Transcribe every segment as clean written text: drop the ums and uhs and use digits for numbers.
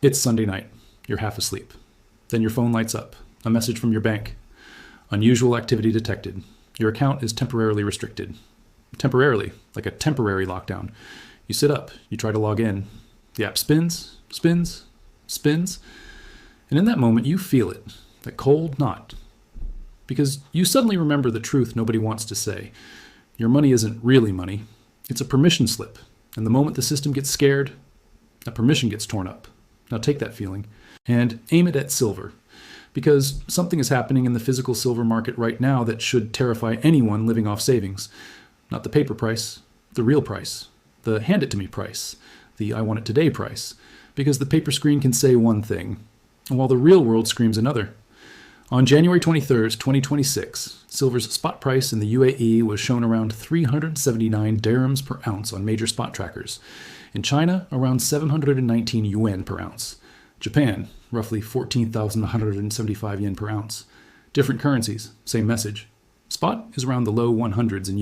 It's Sunday night. You're half asleep. Then your phone lights up. A message from your bank. Unusual activity detected. Your account is temporarily restricted. Temporarily, like a temporary lockdown. You sit up. You try to log in. The app spins, spins, spins. And in that moment, you feel it. That cold knot. Because you suddenly remember the truth nobody wants to say. Your money isn't really money. It's a permission slip. And the moment the system gets scared, that permission gets torn up. Now take that feeling and aim it at silver. Because something is happening in the physical silver market right now that should terrify anyone living off savings. Not the paper price, the real price. The hand it to me price. The I want it today price. Because the paper screen can say one thing, while the real world screams another. On January 23rd, 2026, silver's spot price in the UAE was shown around 379 dirhams per ounce on major spot trackers. In China, around 719 yuan per ounce. Japan, roughly 14,175 yen per ounce. Different currencies, same message. Spot is around the low 100s in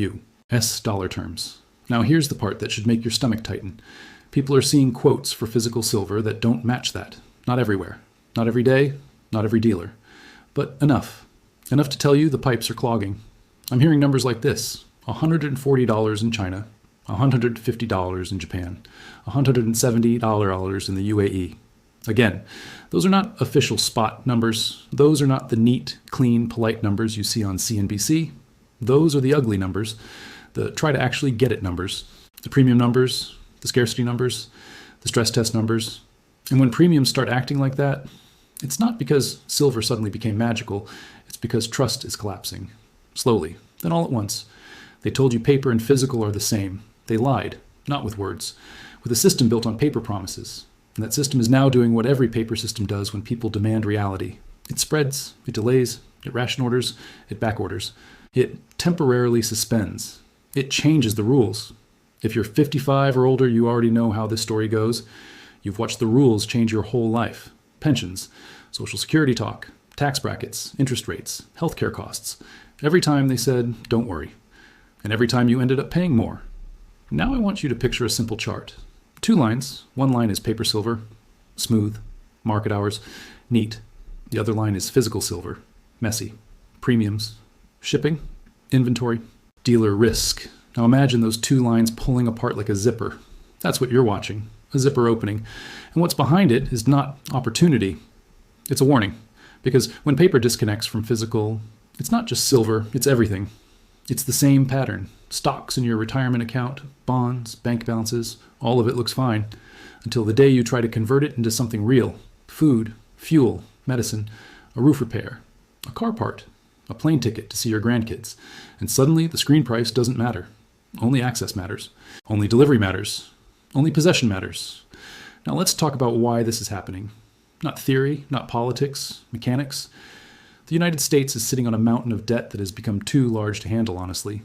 US dollar terms. Now here's the part that should make your stomach tighten. People are seeing quotes for physical silver that don't match that. Not everywhere. Not every day. Not every dealer. But enough. Enough to tell you the pipes are clogging. I'm hearing numbers like this. $140 in China. $150 in Japan. $170 in the UAE. Again, those are not official spot numbers. Those are not the neat, clean, polite numbers you see on CNBC. Those are the ugly numbers, the try to actually get it numbers, the premium numbers, the scarcity numbers, the stress test numbers. And when premiums start acting like that, it's not because silver suddenly became magical. It's because trust is collapsing. Slowly, then all at once. They told you paper and physical are the same. They lied, not with words, with a system built on paper promises. And that system is now doing what every paper system does when people demand reality. It spreads, it delays, it ration orders, it back orders. It temporarily suspends. It changes the rules. If you're 55 or older, you already know how this story goes. You've watched the rules change your whole life. Pensions, Social Security talk, tax brackets, interest rates, healthcare costs. Every time they said, don't worry. And every time you ended up paying more. Now I want you to picture a simple chart. 2 lines. One line is paper silver, smooth, market hours, neat. The other line is physical silver, messy, premiums, shipping, inventory, dealer risk. Now imagine those 2 lines pulling apart like a zipper. That's what you're watching, a zipper opening. And what's behind it is not opportunity. It's a warning. Because when paper disconnects from physical, it's not just silver, it's everything. It's the same pattern. Stocks in your retirement account, bonds, bank balances, all of it looks fine. Until the day you try to convert it into something real. Food, fuel, medicine, a roof repair, a car part, a plane ticket to see your grandkids. And suddenly the screen price doesn't matter. Only access matters. Only delivery matters. Only possession matters. Now let's talk about why this is happening. Not theory, not politics, mechanics. The United States is sitting on a mountain of debt that has become too large to handle, honestly.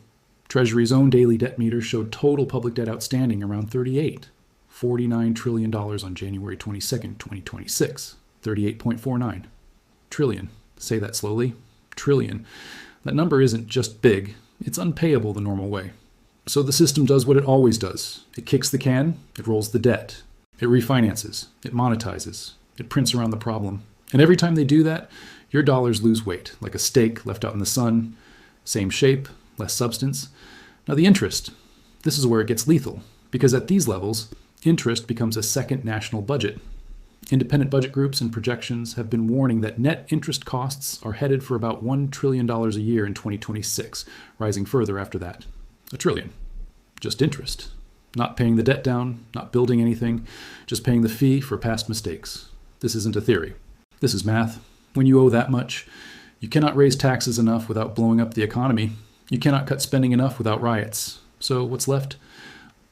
Treasury's own daily debt meter showed total public debt outstanding around $49 trillion on January 22nd, 2026. 38.49 trillion. Say that slowly. Trillion. That number isn't just big, it's unpayable the normal way. So the system does what it always does. It kicks the can, it rolls the debt. It refinances, it monetizes, it prints around the problem. And every time they do that, your dollars lose weight, like a steak left out in the sun. Same shape, less substance. Now the interest, this is where it gets lethal, because at these levels, interest becomes a second national budget. Independent budget groups and projections have been warning that net interest costs are headed for about $1 trillion a year in 2026, rising further after that. $1 trillion. Just interest. Not paying the debt down, not building anything, just paying the fee for past mistakes. This isn't a theory. This is math. When you owe that much, you cannot raise taxes enough without blowing up the economy. You cannot cut spending enough without riots. So what's left?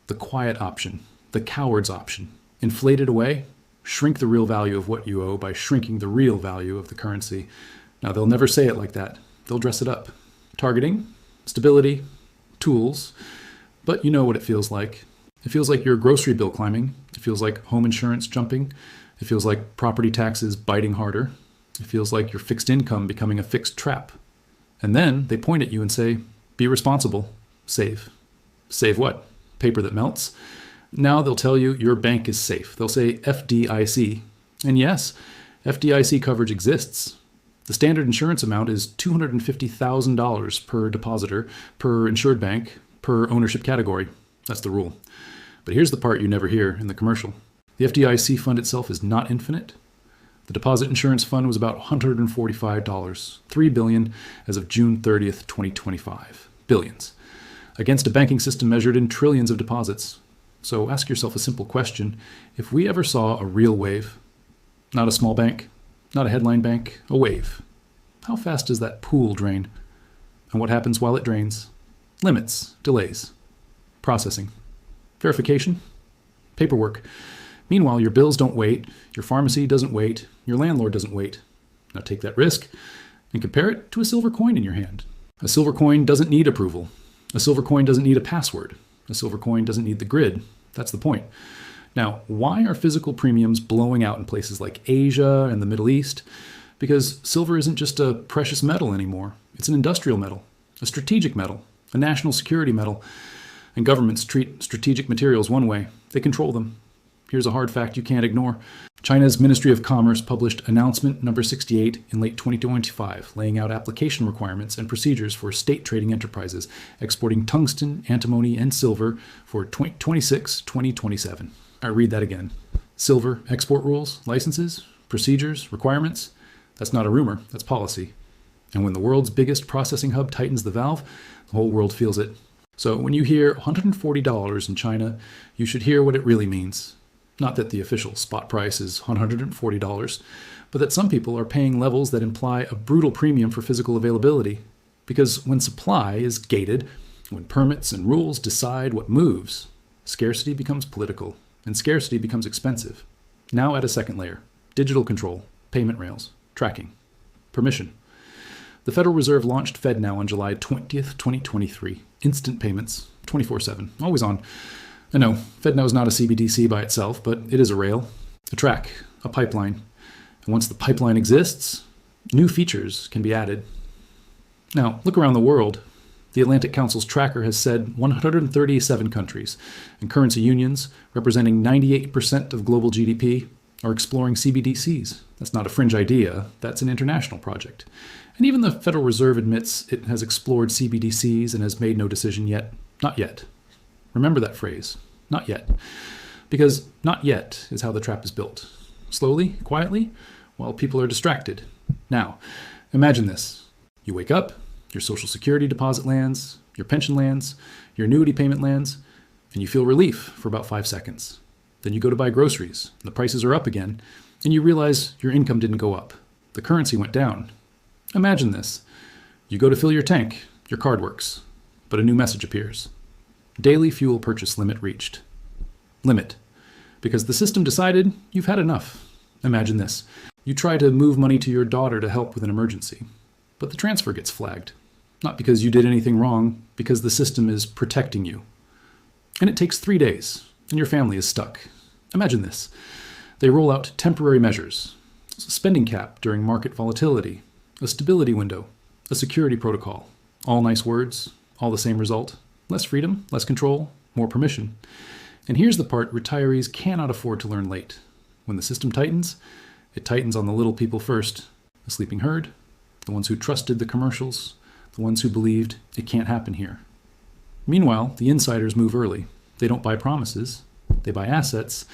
The quiet option, the coward's option. Inflate it away, shrink the real value of what you owe by shrinking the real value of the currency. Now they'll never say it like that. They'll dress it up. Targeting, stability, tools. But you know what it feels like. It feels like your grocery bill climbing. It feels like home insurance jumping. It feels like property taxes biting harder. It feels like your fixed income becoming a fixed trap. And then they point at you and say, be responsible, save. Save what? Paper that melts? Now they'll tell you your bank is safe. They'll say FDIC, And yes, FDIC coverage exists. The standard insurance amount is $250,000 per depositor, per insured bank, per ownership category. That's the rule. But here's the part you never hear in the commercial. The FDIC fund itself is not infinite. The deposit insurance fund was about $145, $3 billion as of June 30th, 2025. Billions. Against a banking system measured in trillions of deposits. So ask yourself a simple question. If we ever saw a real wave, not a small bank, not a headline bank, a wave, how fast does that pool drain? And what happens while it drains? Limits, delays, processing, verification, paperwork. Meanwhile, your bills don't wait, your pharmacy doesn't wait, your landlord doesn't wait. Now take that risk and compare it to a silver coin in your hand. A silver coin doesn't need approval. A silver coin doesn't need a password. A silver coin doesn't need the grid. That's the point. Now, why are physical premiums blowing out in places like Asia and the Middle East? Because silver isn't just a precious metal anymore. It's an industrial metal, a strategic metal, a national security metal. And governments treat strategic materials one way. They control them. Here's a hard fact you can't ignore. China's Ministry of Commerce published announcement number 68 in late 2025, laying out application requirements and procedures for state trading enterprises exporting tungsten, antimony, and silver for 2026-2027. I read that again. Silver export rules, licenses, procedures, requirements. That's not a rumor, that's policy. And when the world's biggest processing hub tightens the valve, the whole world feels it. So when you hear $140 in China, you should hear what it really means. Not that the official spot price is $140, but that some people are paying levels that imply a brutal premium for physical availability. Because when supply is gated, when permits and rules decide what moves, scarcity becomes political, and scarcity becomes expensive. Now add a second layer: digital control, payment rails, tracking, permission. The Federal Reserve launched FedNow on July 20th, 2023. Instant payments, 24/7, always on. I know, FedNow is not a CBDC by itself, but it is a rail, a track, a pipeline. And once the pipeline exists, new features can be added. Now, look around the world. The Atlantic Council's tracker has said 137 countries and currency unions, representing 98% of global GDP, are exploring CBDCs. That's not a fringe idea, that's an international project. And even the Federal Reserve admits it has explored CBDCs and has made no decision yet. Not yet. Remember that phrase, not yet. Because not yet is how the trap is built. Slowly, quietly, while people are distracted. Now, imagine this. You wake up, your Social Security deposit lands, your pension lands, your annuity payment lands, and you feel relief for about 5 seconds. Then you go to buy groceries, and the prices are up again, and you realize your income didn't go up. The currency went down. Imagine this. You go to fill your tank, your card works, but a new message appears. Daily fuel purchase limit reached. Limit. Because the system decided you've had enough. Imagine this. You try to move money to your daughter to help with an emergency, but the transfer gets flagged. Not because you did anything wrong, because the system is protecting you. And it takes 3 days, and your family is stuck. Imagine this. They roll out temporary measures. A spending cap during market volatility, a stability window, a security protocol. All nice words, all the same result. Less freedom, less control, more permission. And here's the part retirees cannot afford to learn late. When the system tightens, it tightens on the little people first. The sleeping herd, the ones who trusted the commercials, the ones who believed it can't happen here. Meanwhile, the insiders move early. They don't buy promises. They buy assets.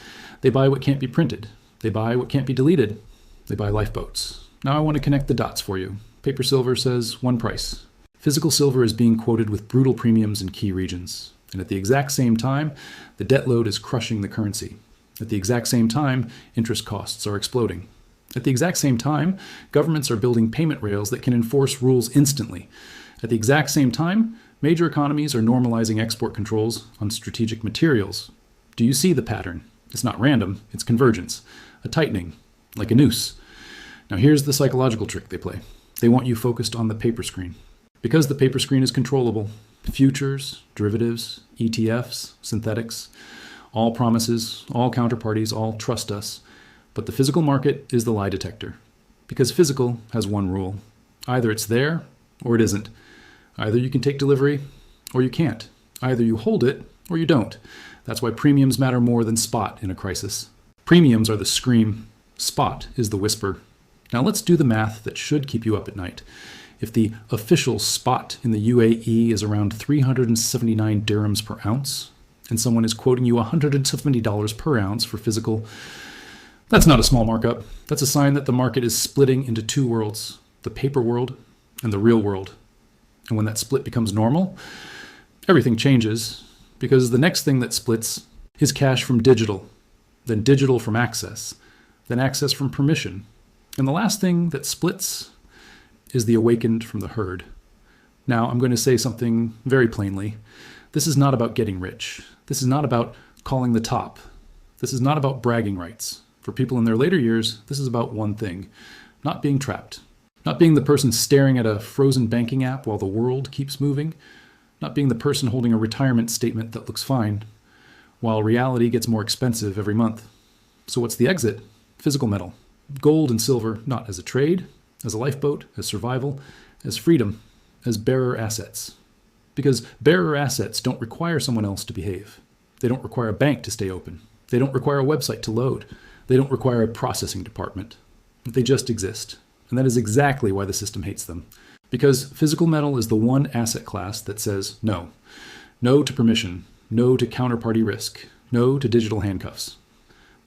They buy what can't be printed. They buy what can't be deleted. They buy lifeboats. Now I want to connect the dots for you. Paper silver says one price. Physical silver is being quoted with brutal premiums in key regions. And at the exact same time, the debt load is crushing the currency. At the exact same time, interest costs are exploding. At the exact same time, governments are building payment rails that can enforce rules instantly. At the exact same time, major economies are normalizing export controls on strategic materials. Do you see the pattern? It's not random, it's convergence. A tightening, like a noose. Now here's the psychological trick they play. They want you focused on the paper screen. Because the paper screen is controllable, futures, derivatives, ETFs, synthetics, all promises, all counterparties, all trust us. But the physical market is the lie detector. Because physical has one rule. Either it's there or it isn't. Either you can take delivery or you can't. Either you hold it or you don't. That's why premiums matter more than spot in a crisis. Premiums are the scream. Spot is the whisper. Now let's do the math that should keep you up at night. If the official spot in the UAE is around 379 dirhams per ounce, and someone is quoting you $170 per ounce for physical, that's not a small markup. That's a sign that the market is splitting into two worlds, the paper world and the real world. And when that split becomes normal, everything changes, because the next thing that splits is cash from digital, then digital from access, then access from permission. And the last thing that splits is the awakened from the herd. Now, I'm going to say something very plainly. This is not about getting rich. This is not about calling the top. This is not about bragging rights. For people in their later years, this is about one thing: not being trapped. Not being the person staring at a frozen banking app while the world keeps moving. Not being the person holding a retirement statement that looks fine, while reality gets more expensive every month. So what's the exit? Physical metal. Gold and silver, not as a trade, as a lifeboat, as survival, as freedom, as bearer assets. Because bearer assets don't require someone else to behave. They don't require a bank to stay open. They don't require a website to load. They don't require a processing department. They just exist. And that is exactly why the system hates them. Because physical metal is the one asset class that says no. No to permission. No to counterparty risk. No to digital handcuffs.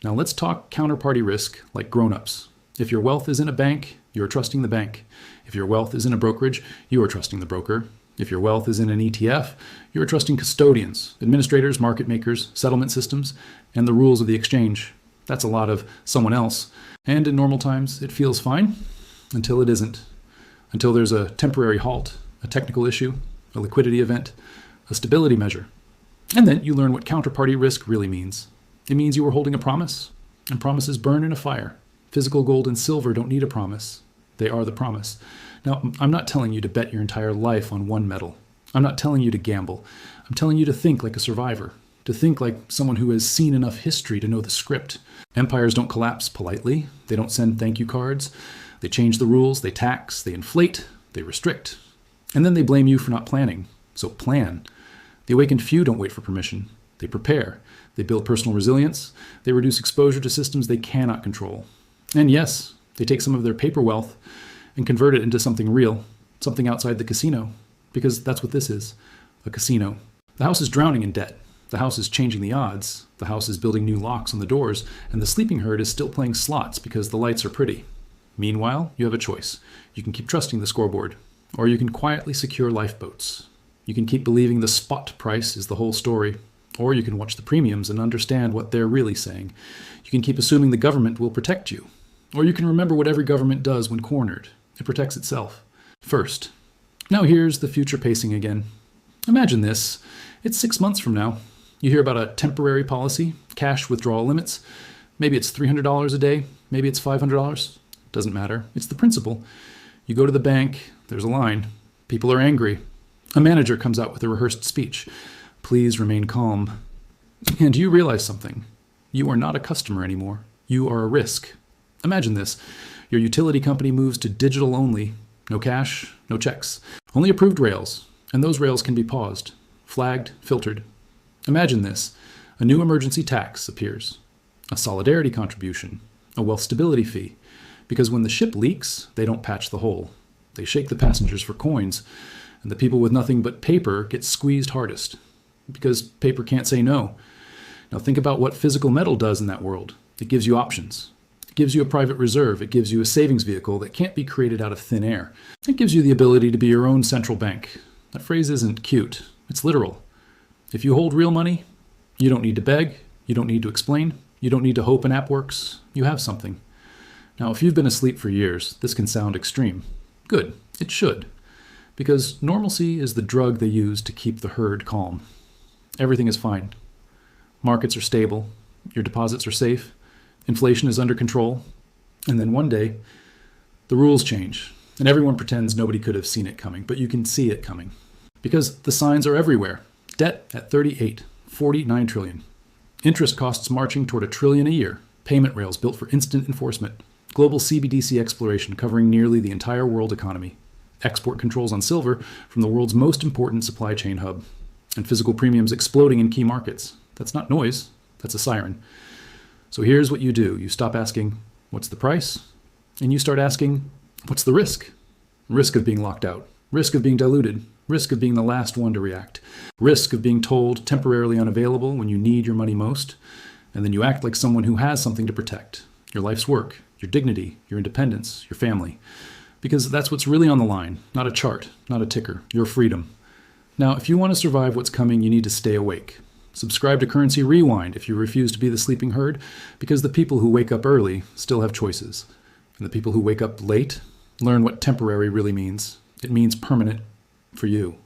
Now let's talk counterparty risk like grown-ups. If your wealth is in a bank, you are trusting the bank. If your wealth is in a brokerage, you are trusting the broker. If your wealth is in an ETF, you are trusting custodians, administrators, market makers, settlement systems, and the rules of the exchange. That's a lot of someone else. And in normal times, it feels fine until it isn't. Until there's a temporary halt, a technical issue, a liquidity event, a stability measure. And then you learn what counterparty risk really means. It means you are holding a promise, and promises burn in a fire. Physical gold and silver don't need a promise. They are the promise. Now, I'm not telling you to bet your entire life on one metal. I'm not telling you to gamble. I'm telling you to think like a survivor, to think like someone who has seen enough history to know the script. Empires don't collapse politely. They don't send thank you cards. They change the rules, they tax, they inflate, they restrict. And then they blame you for not planning. So plan. The awakened few don't wait for permission. They prepare. They build personal resilience. They reduce exposure to systems they cannot control. And yes, they take some of their paper wealth and convert it into something real, something outside the casino, because that's what this is, a casino. The house is drowning in debt. The house is changing the odds. The house is building new locks on the doors, and the sleeping herd is still playing slots because the lights are pretty. Meanwhile, you have a choice. You can keep trusting the scoreboard, or you can quietly secure lifeboats. You can keep believing the spot price is the whole story, or you can watch the premiums and understand what they're really saying. You can keep assuming the government will protect you, or you can remember what every government does when cornered. It protects itself first. Now here's the future pacing again. Imagine this. It's 6 months from now. You hear about a temporary policy, cash withdrawal limits. Maybe it's $300 a day. Maybe it's $500. Doesn't matter. It's the principle. You go to the bank. There's a line. People are angry. A manager comes out with a rehearsed speech. Please remain calm. And you realize something. You are not a customer anymore. You are a risk. Imagine this. Your utility company moves to digital only. No cash, no checks. Only approved rails. And those rails can be paused, flagged, filtered. Imagine this. A new emergency tax appears. A solidarity contribution. A wealth stability fee. Because when the ship leaks, they don't patch the hole. They shake the passengers for coins. And the people with nothing but paper get squeezed hardest. Because paper can't say no. Now think about what physical metal does in that world. It gives you options. It gives you a private reserve. It gives you a savings vehicle that can't be created out of thin air. It gives you the ability to be your own central bank. That phrase isn't cute. It's literal. If you hold real money, you don't need to beg. You don't need to explain. You don't need to hope an app works. You have something. Now, if you've been asleep for years, this can sound extreme. Good. It should. Because normalcy is the drug they use to keep the herd calm. Everything is fine. Markets are stable. Your deposits are safe. Inflation is under control. And then one day, the rules change. And everyone pretends nobody could have seen it coming, but you can see it coming. Because the signs are everywhere. Debt at 38, 49 trillion. Interest costs marching toward $1 trillion a year. Payment rails built for instant enforcement. Global CBDC exploration covering nearly the entire world economy. Export controls on silver from the world's most important supply chain hub. And physical premiums exploding in key markets. That's not noise. That's a siren. So here's what you do. You stop asking, What's the price? And you start asking, what's the risk? Risk of being locked out, risk of being diluted, risk of being the last one to react, risk of being told temporarily unavailable when you need your money most, and then you act like someone who has something to protect, your life's work, your dignity, your independence, your family. Because that's what's really on the line, not a chart, not a ticker, your freedom. Now, if you want to survive what's coming, you need to stay awake. Subscribe to Currency Rewind if you refuse to be the sleeping herd, because the people who wake up early still have choices. And the people who wake up late learn what temporary really means. It means permanent for you.